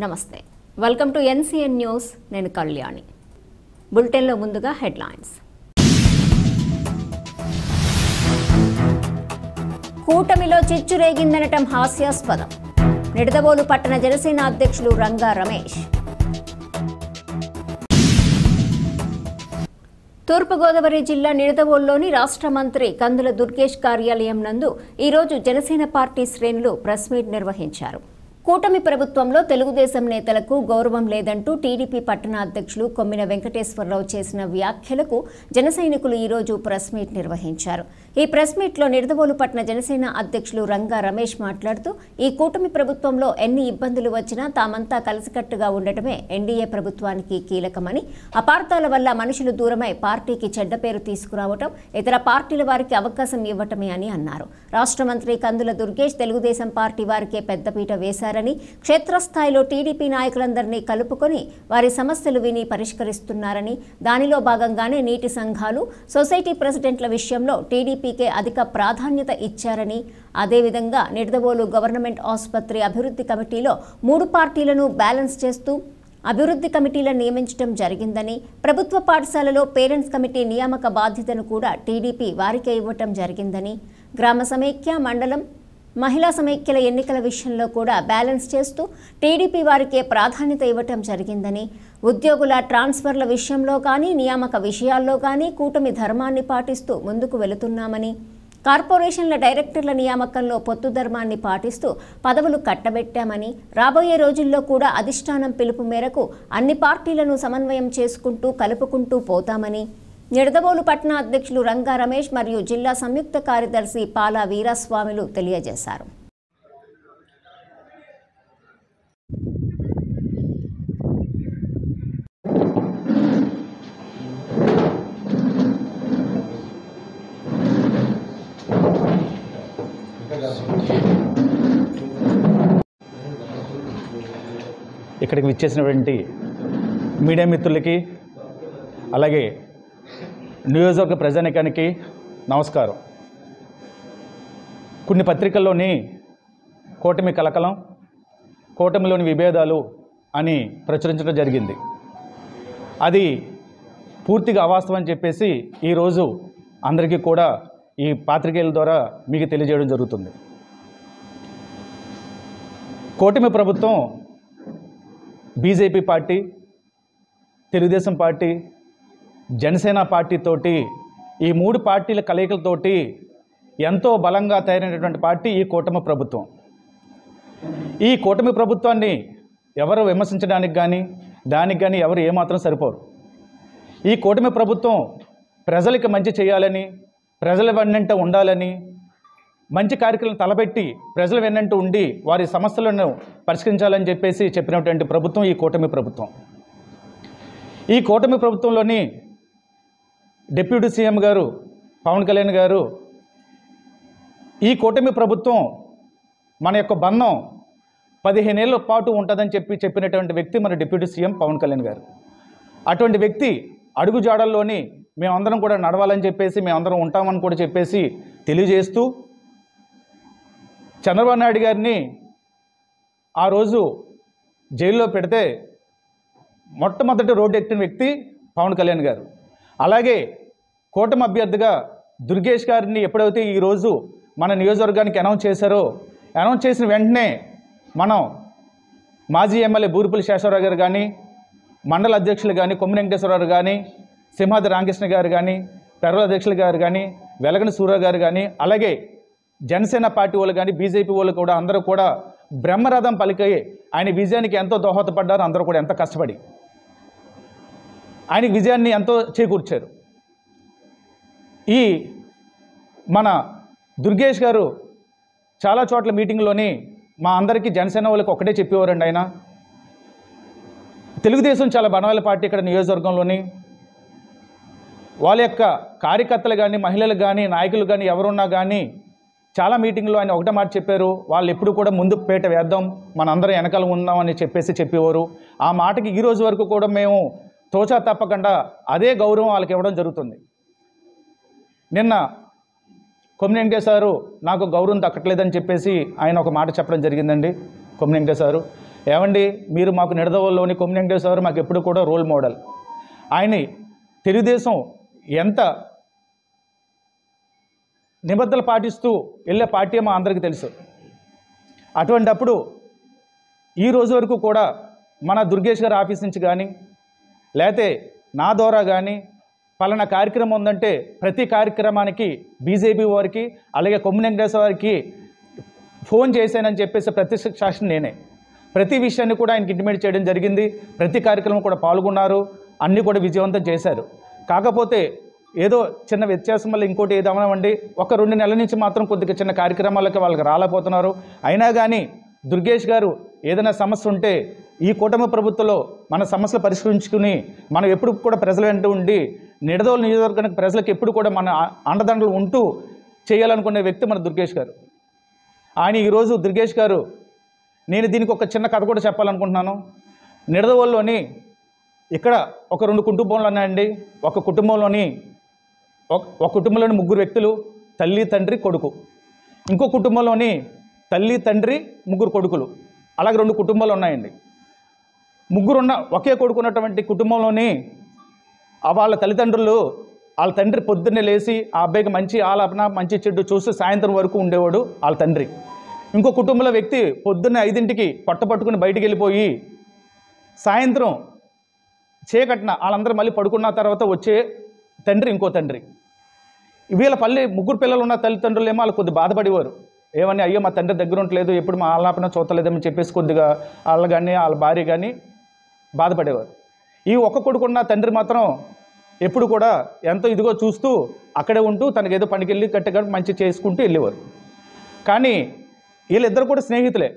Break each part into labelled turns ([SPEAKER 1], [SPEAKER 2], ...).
[SPEAKER 1] నమస్తే welcome to NCN news నేను Kalyani bulletin లో ముందుగా హెడ్లైన్స్ కూటమిలో చిచ్చురేగిందనటం హాస్యాస్పదం నిడదవోలు పట్టణ జనసేన అధ్యక్షులు రంగా రమేష్ తూర్పుగోదావరి జిల్లా నిడదవోలులోని రాష్ట్ర మంత్రి కందుల దుర్గేష్ కార్యాలయం నందు ఈరోజు జనసేన పార్టీ శ్రేణులు ప్రెస్ మీట్ నిర్వహించారు. కూటమి ప్రభుత్వంలో తెలుగుదేశం నేతలకు గౌరవం లేదంటూ టీడీపీ పట్టణ అధ్యక్షులు కొమ్మిన వెంకటేశ్వరరావు చేసిన వ్యాఖ్యలకు జన సైనికులు ఈరోజు ప్రెస్ మీట్ నిర్వహించారు. ఈ ప్రెస్ మీట్లో నిడదవోలు పట్టణ జనసేన అధ్యక్షులు రంగా రమేష్ మాట్లాడుతూ ఈ కూటమి ప్రభుత్వంలో ఎన్ని ఇబ్బందులు వచ్చినా తామంతా కలిసికట్టుగా ఉండటమే ఎన్డీఏ ప్రభుత్వానికి కీలకమని, అపార్థాల వల్ల మనుషులు దూరమై పార్టీకి చెడ్డ పేరు తీసుకురావటం, ఇతర పార్టీల వారికి అవకాశం ఇవ్వటమే అని అన్నారు. రాష్ట్ర మంత్రి కందుల దుర్గేష్ తెలుగుదేశం పార్టీ వారికే పెద్దపీట వేశారు. క్షేత్రస్థాయిలో టీడీపీ నాయకులందరినీ కలుపుకొని వారి సమస్యలు విని పరిష్కరిస్తున్నారని, దానిలో భాగంగానే నీటి సంఘాలు, సొసైటీ ప్రెసిడెంట్ల విషయంలో టీడీపీకే అధిక ప్రాధాన్యత ఇచ్చారని, అదేవిధంగా నిడదవోలు గవర్నమెంట్ ఆసుపత్రి అభివృద్ధి కమిటీలో 3 పార్టీలను బ్యాలెన్స్ చేస్తూ అభివృద్ధి కమిటీలను నియమించడం జరిగిందని, ప్రభుత్వ పాఠశాలలో పేరెంట్స్ కమిటీ నియామక బాధ్యతను కూడా టీడీపీ వారికే ఇవ్వటం జరిగిందని, గ్రామ సమైక్య, మండలం మహిళా సమైక్యల ఎన్నికల విషయంలో కూడా బ్యాలెన్స్ చేస్తూ టీడీపీ వారికే ప్రాధాన్యత ఇవ్వటం జరిగిందని, ఉద్యోగుల ట్రాన్స్ఫర్ల విషయంలో కానీ నియామక విషయాల్లో కానీ కూటమి ధర్మాన్ని పాటిస్తూ ముందుకు వెళుతున్నామని, కార్పొరేషన్ల డైరెక్టర్ల నియామకంలో పొత్తు ధర్మాన్ని పాటిస్తూ పదవులు కట్టబెట్టామని, రాబోయే రోజుల్లో కూడా అధిష్టానం పిలుపు మేరకు అన్ని పార్టీలను సమన్వయం చేసుకుంటూ కలుపుకుంటూ పోతామని నిడదవోలు పట్టణ అధ్యక్షులు రంగా రమేష్ మరియు జిల్లా సంయుక్త కార్యదర్శి పాలా వీరస్వాములు తెలియజేశారు.
[SPEAKER 2] ఇక్కడికి విచ్చేసినటువంటి మీడియా మిత్రులకి, అలాగే నియోజకవర్గ ప్రజానికానికి నమస్కారం. కొన్ని పత్రికల్లోని కూటమి కలకలం, కూటమిలోని విభేదాలు అని ప్రచురించడం జరిగింది. అది పూర్తిగా అవాస్తవం అని చెప్పేసి ఈరోజు అందరికీ కూడా ఈ పాత్రికేయుల ద్వారా మీకు తెలియజేయడం జరుగుతుంది. కూటమి ప్రభుత్వం BJP party, Telugu Desam party, Janasena పార్టీతోటి, ఈ 3 పార్టీల కలయికలతోటి ఎంతో బలంగా తయారైనటువంటి పార్టీ ఈ కూటమి ప్రభుత్వం. ఈ కూటమి ప్రభుత్వాన్ని ఎవరు విమర్శించడానికి కానీ దానికి కానీ ఎవరు ఏమాత్రం సరిపోరు. ఈ కూటమి ప్రభుత్వం ప్రజలకు మంచి చేయాలని, ప్రజల వెన్నంట ఉండాలని, మంచి కార్యక్రమం తలపెట్టి ప్రజల వెన్నంట ఉండి వారి సమస్యలను పరిష్కరించాలని చెప్పేసి చెప్పినటువంటి ప్రభుత్వం ఈ కూటమి ప్రభుత్వం. ఈ కూటమి ప్రభుత్వంలోని డిప్యూటీ సీఎం గారు పవన్ కళ్యాణ్ గారు, ఈ కూటమి ప్రభుత్వం మన యొక్క బంధం 15 ఏళ్ల పాటు ఉంటుందని చెప్పినటువంటి వ్యక్తి మన డిప్యూటీ సీఎం పవన్ కళ్యాణ్ గారు. అటువంటి వ్యక్తి అడుగు జాడల్లోని మేమందరం కూడా నడవాలని చెప్పేసి, మేమందరం ఉంటామని కూడా చెప్పేసి తెలియజేస్తూ, చంద్రబాబు నాయుడు గారిని ఆ రోజు జైల్లో పెడితే మొట్టమొదటి రోడ్డు ఎక్కిన వ్యక్తి పవన్ కళ్యాణ్ గారు. అలాగే కూటమి అభ్యర్థిగా దుర్గేష్ గారిని ఎప్పుడైతే ఈరోజు మన నియోజకవర్గానికి అనౌన్స్ చేశారో, అనౌన్స్ చేసిన వెంటనే మనం మాజీ ఎమ్మెల్యే బూరుపల్లి శేషవరావు గారు కానీ, మండల అధ్యక్షులు కానీ కొమ్మిన వెంకటేశ్వరరావు గానీ, సింహాద్రి రామకృష్ణ గారు కానీ, పెర్వల అధ్యక్షులు గారు కానీ, వెలగని సూర్య గారు కానీ, అలాగే జనసేన పార్టీ వాళ్ళు కానీ, బీజేపీ వాళ్ళు కూడా అందరూ కూడా బ్రహ్మరథం పలికి ఆయన విజయానికి ఎంతో దోహదపడ్డారు. అందరూ కూడా ఎంతో కష్టపడి ఆయనకి విజయాన్ని ఎంతో చేకూర్చారు. ఈ మన దుర్గేష్ గారు చాలా చోట్ల మీటింగ్లోని మా అందరికీ జనసేన వాళ్ళకి ఒకటే చెప్పేవారండి. ఆయన తెలుగుదేశం చాలా బలమైన పార్టీ ఇక్కడ నియోజకవర్గంలోని, వాళ్ళ యొక్క కార్యకర్తలు కానీ, మహిళలు కానీ, నాయకులు కానీ ఎవరున్నా కానీ చాలా మీటింగ్లో ఆయన ఒకటే మాట చెప్పారు, వాళ్ళు ఎప్పుడు కూడా ముందు పేట వేద్దాం, మనందరం వెనకాల ఉందామని చెప్పేవారు. ఆ మాటకి ఈ రోజు వరకు కూడా మేము తోచా తప్పకుండా అదే గౌరవం వాళ్ళకి ఇవ్వడం జరుగుతుంది. నిన్న కొమ్మిన వెంకటేశ్వర నాకు గౌరవం దక్కట్లేదని చెప్పేసి ఆయన ఒక మాట చెప్పడం జరిగిందండి. కొమ్మిన వెంకటేశ్వర ఏమండి మీరు మాకు నిడదవోలులోని కొమ్మినేని వెంకటేశ్వర గారు మాకు ఎప్పుడు కూడా రోల్ మోడల్. ఆయన తెలుగుదేశం ఎంత నిబద్ధతలు పాటిస్తూ వెళ్ళే పార్టీ మా అందరికీ తెలుసు. అటువంటప్పుడు ఈ రోజు వరకు కూడా మన దుర్గేష్ గారి ఆఫీస్ నుంచి కానీ లేకపోతే నా ద్వారా కానీ పలానా కార్యక్రమం ఉందంటే ప్రతి కార్యక్రమానికి బీజేపీ వారికి అలాగే కొమ్మినేని వెంకటేశ్వర వారికి ఫోన్ చేశానని చెప్పేసి ప్రత్యక్ష సాక్షి నేనే. ప్రతి విషయాన్ని కూడా ఆయనకి ఇంటిమేట్ చేయడం జరిగింది. ప్రతి కార్యక్రమం కూడా పాల్గొన్నారు, అన్నీ కూడా విజయవంతం చేశారు. కాకపోతే ఏదో చిన్న వ్యత్యాసం వల్ల ఇంకోటి ఏదవనండి, ఒక 2 నెలల నుంచి మాత్రం కొద్దిగా చిన్న కార్యక్రమాలకి వాళ్ళకి రాలేకపోతున్నారు. అయినా కానీ దుర్గేష్ గారు ఏదైనా సమస్య ఉంటే ఈ కూటమి ప్రభుత్వంలో మన సమస్యలు పరిష్కరించుకుని మనం ఎప్పుడు కూడా ప్రజల వెంట ఉండి నిడదవోలు నియోజకవర్గానికి ప్రజలకు ఎప్పుడు కూడా మన అండదండలు ఉంటూ చేయాలనుకునే వ్యక్తి మన దుర్గేష్ గారు. ఆయన ఈరోజు దుర్గేష్ గారు, నేను దీనికి ఒక చిన్న కథ కూడా చెప్పాలనుకుంటున్నాను. నిడదవోలులోని ఇక్కడ ఒక 2 కుటుంబాలు ఉన్నాయండి. ఒక కుటుంబంలోని 3 వ్యక్తులు, తల్లి తండ్రి కొడుకు. ఇంకో కుటుంబంలోని తల్లి తండ్రి 3 కొడుకులు. అలాగే 2 కుటుంబాలు ఉన్నాయండి. ఒకే కొడుకు ఉన్నటువంటి కుటుంబంలోని వాళ్ళ తల్లిదండ్రులు, వాళ్ళ తండ్రి పొద్దున్నే లేచి ఆ అబ్బాయికి మంచి ఆలాపన మంచి చెడ్డు చూసి సాయంత్రం వరకు ఉండేవాడు వాళ్ళ తండ్రి. ఇంకో కుటుంబంలో వ్యక్తి పొద్దున్నే 5ంటికి పట్టుకుని బయటికి వెళ్ళిపోయి సాయంత్రం చీకటిన వాళ్ళందరూ మళ్ళీ పడుకున్న తర్వాత వచ్చే తండ్రి ఇంకో తండ్రి. వీళ్ళ 3 పిల్లలు ఉన్న తల్లిదండ్రులు ఏమో వాళ్ళు కొద్దిగా బాధపడేవారు. ఏమని, అయ్యో మా తండ్రి దగ్గర ఉండలేదు, ఎప్పుడు మా ఆలాపన చూడలేదని చెప్పేసి కొద్దిగా వాళ్ళు కానీ వాళ్ళ భార్య కానీ బాధపడేవారు. ఈ ఒక్క కొడుకున్న తండ్రి మాత్రం ఎప్పుడు కూడా ఎంతో ఇదిగో చూస్తూ అక్కడే ఉంటూ తనకి ఏదో పనికి వెళ్ళి గట్టిగా మంచి చేసుకుంటూ వెళ్ళేవారు. కానీ వీళ్ళిద్దరు కూడా స్నేహితులే.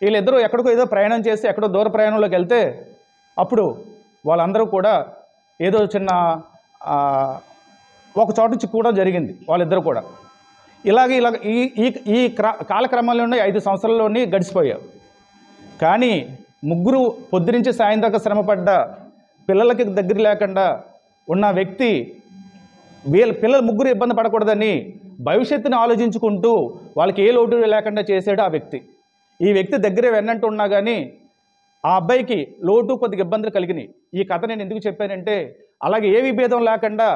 [SPEAKER 2] వీళ్ళిద్దరూ ఎక్కడికో ఏదో ప్రయాణం చేసి ఎక్కడో దూర ప్రయాణంలోకి వెళ్తే అప్పుడు వాళ్ళందరూ కూడా ఏదో చిన్న ఒక చోట చిక్కుకోవడం జరిగింది వాళ్ళిద్దరు కూడా. ఇలాగ ఈ కాలక్రమంలోనే 5 సంవత్సరాల్లోనే గడిచిపోయారు. కానీ 3 పొద్దునుంచి సాయం దాకా శ్రమపడ్డ పిల్లలకి దగ్గర లేకుండా ఉన్న వ్యక్తి వీళ్ళ పిల్లలు 3 ఇబ్బంది పడకూడదని భవిష్యత్తుని ఆలోచించుకుంటూ వాళ్ళకి ఏ లోటు లేకుండా చేశాడు ఆ వ్యక్తి. ఈ వ్యక్తి దగ్గరే వెన్నంటూ ఉన్నా కానీ ఆ అబ్బాయికి లోటు కొద్దిగా ఇబ్బందులు కలిగినాయి. ఈ కథ నేను ఎందుకు చెప్పానంటే, అలాగే ఏ విభేదం లేకుండా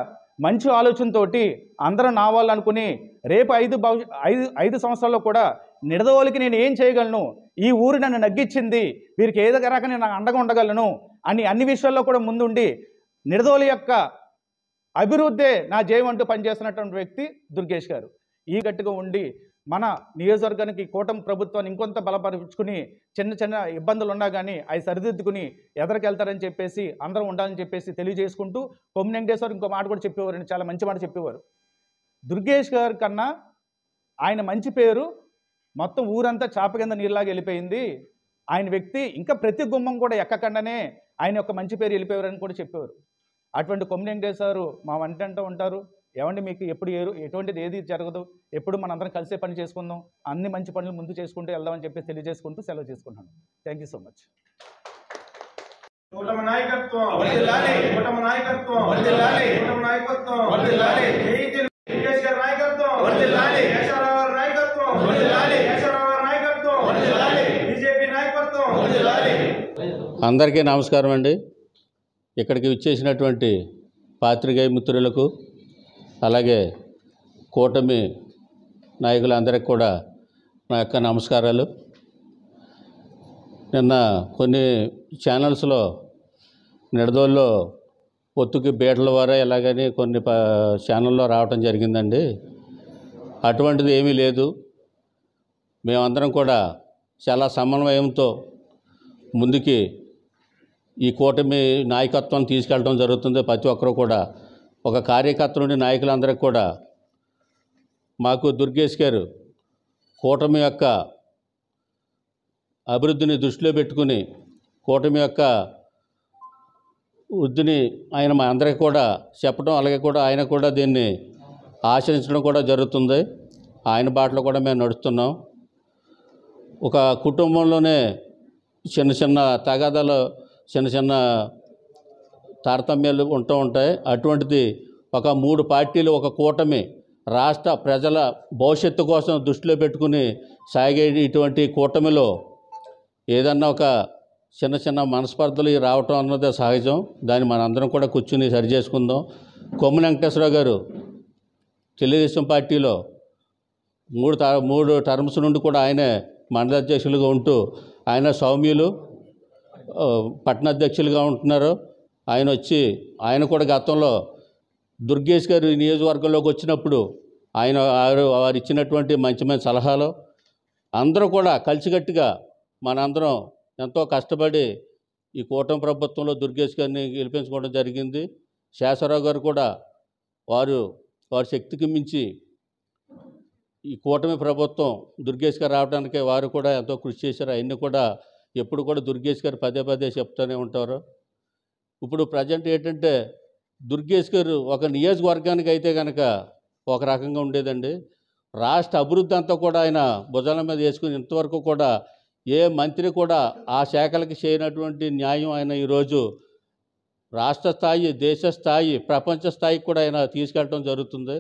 [SPEAKER 2] మంచి ఆలోచనతోటి అందరం నా వాళ్ళు అనుకుని రేపు 5 సంవత్సరాల్లో కూడా నిడదవోలుకి నేను ఏం చేయగలను, ఈ ఊరు నన్ను నగ్గించింది, వీరికి ఏదో రకంగా నేను అండగా ఉండగలను అని అన్ని విషయాల్లో కూడా ముందుండి నిడదవోలు యొక్క అభివృద్ధే నా జయం అంటూ పనిచేస్తున్నటువంటి వ్యక్తి దుర్గేష్ గారు. ఈ గట్టిగా ఉండి మన నియోజకవర్గానికి కూటమి ప్రభుత్వాన్ని ఇంకొంత బలపరుచుకుని చిన్న ఇబ్బందులు ఉన్నా కానీ అవి సరిదిద్దుకుని ఎదరికెళ్తారని చెప్పేసి అందరం ఉండాలని చెప్పేసి తెలియజేసుకుంటూ కొమ్మినేని వెంకటేశ్వర ఇంకో మాట కూడా చెప్పేవారు, చాలా మంచి మాట చెప్పేవారు. దుర్గేష్ గారి కన్నా ఆయన మంచి పేరు మొత్తం ఊరంతా చాప కింద నీరులాగా వెళ్ళిపోయింది. ఆయన వ్యక్తి ఇంకా ప్రతి గుమ్మం కూడా ఎక్కకుండానే ఆయన యొక్క మంచి పేరు వెళ్ళిపోయారని కూడా చెప్పేవారు. అటువంటి కొమ్మినేని వెంకటేశ్వర మా వంటంటూ ఉంటారు, ఏమండి మీకు ఎప్పుడు ఎటువంటిది ఏది జరగదు, ఎప్పుడు మనందరం కలిసే పని చేసుకుందాం, అన్ని మంచి పనులు ముందు చేసుకుంటూ వెళ్దామని చెప్పి తెలియజేసుకుంటూ సెలవు చేసుకుంటున్నాను. Thank you so much.
[SPEAKER 3] కూటమి నాయకత్వం వర్ధిల్లాలి, కూటమి నాయకత్వం వర్ధిల్లాలి, కూటమి నాయకత్వం వర్ధిల్లాలి, దుర్గేష్ గారి నాయకత్వం వర్ధిల్లాలి, కేశవరావు గారి నాయకత్వం వర్ధిల్లాలి, కేశవరావు గారి నాయకత్వం వర్ధిల్లాలి, బీజేపీ నాయకత్వం వర్ధిల్లాలి.
[SPEAKER 4] అందరికీ నమస్కారం అండి. ఇక్కడికి విచ్చేసినటువంటి పాత్రికేయ మిత్రులకు అలాగే కూటమి నాయకులందరికీ కూడా నా యొక్క నమస్కారాలు. నిన్న కొన్ని ఛానల్స్లో నిడదవోలులో పొత్తుకి బీటల వారే ఎలాగని కొన్ని ఛానల్లో రావటం జరిగిందండి. అటువంటిది ఏమీ లేదు. మేమందరం కూడా చాలా సమన్వయంతో ముందుకి ఈ కూటమి నాయకత్వం తీసుకెళ్ళడం జరుగుతుంది. ప్రతి ఒక్కరూ కూడా ఒక కార్యకర్త నుండి నాయకులందరికీ కూడా మాకు దుర్గేష్ గారు కూటమి యొక్క అభివృద్ధిని దృష్టిలో పెట్టుకుని కూటమి యొక్క వృద్ధిని ఆయన మా అందరికీ కూడా చెప్పడం, అలాగే కూడా ఆయన కూడా దీన్ని ఆచరించడం కూడా జరుగుతుంది. ఆయన బాటలో కూడా మేము నడుస్తున్నాం. ఒక కుటుంబంలోనే చిన్న తగాదాలు, చిన్న తారతమ్యాలు ఉంటూ ఉంటాయి. అటువంటిది ఒక 3 పార్టీలు, ఒక కూటమి రాష్ట్ర ప్రజల భవిష్యత్తు కోసం దృష్టిలో పెట్టుకుని సాగే ఇటువంటి కూటమిలో ఏదన్నా ఒక చిన్న చిన్న మనస్పర్ధలు రావటం అన్నది సహజం. దాన్ని మనందరం కూడా కూర్చుని సరి చేసుకుందాం. కొమ్మినేని వెంకటేశ్వరరావు గారు తెలుగుదేశం పార్టీలో మూడు టర్మ్స్ నుండి కూడా ఆయనే మండల అధ్యక్షులుగా ఉంటూ ఆయన సౌమ్యులు పట్టణ అధ్యక్షులుగా ఉంటున్నారు. ఆయన కూడా గతంలో దుర్గేష్ గారు నియోజకవర్గంలోకి వచ్చినప్పుడు వారు ఇచ్చినటువంటి మంచి మంచి సలహాలు అందరూ కూడా కలిసికట్టుగా మనందరం ఎంతో కష్టపడి ఈ కూటమి ప్రభుత్వంలో దుర్గేష్ గారిని గెలిపించుకోవడం జరిగింది. శేషరావు గారు కూడా వారి శక్తికి మించి ఈ కూటమి ప్రభుత్వం దుర్గేష్ గారు రావడానికి వారు కూడా ఎంతో కృషి చేశారు. అవన్నీ కూడా ఎప్పుడు కూడా దుర్గేష్ గారు పదే పదే చెప్తూనే ఉంటారు. ఇప్పుడు ప్రజెంట్ ఏంటంటే దుర్గేష్ గారు ఒక నియోజకవర్గానికి అయితే కనుక ఒక రకంగా ఉండేదండి. రాష్ట్ర అభివృద్ధి అంతా కూడా ఆయన భుజాల మీద వేసుకుని ఇంతవరకు కూడా ఏ మంత్రి కూడా ఆ శాఖలకి చేయనటువంటి న్యాయం ఆయన ఈరోజు రాష్ట్ర స్థాయి, దేశ స్థాయి, ప్రపంచ స్థాయికి కూడా ఆయన తీసుకెళ్ళడం జరుగుతుంది.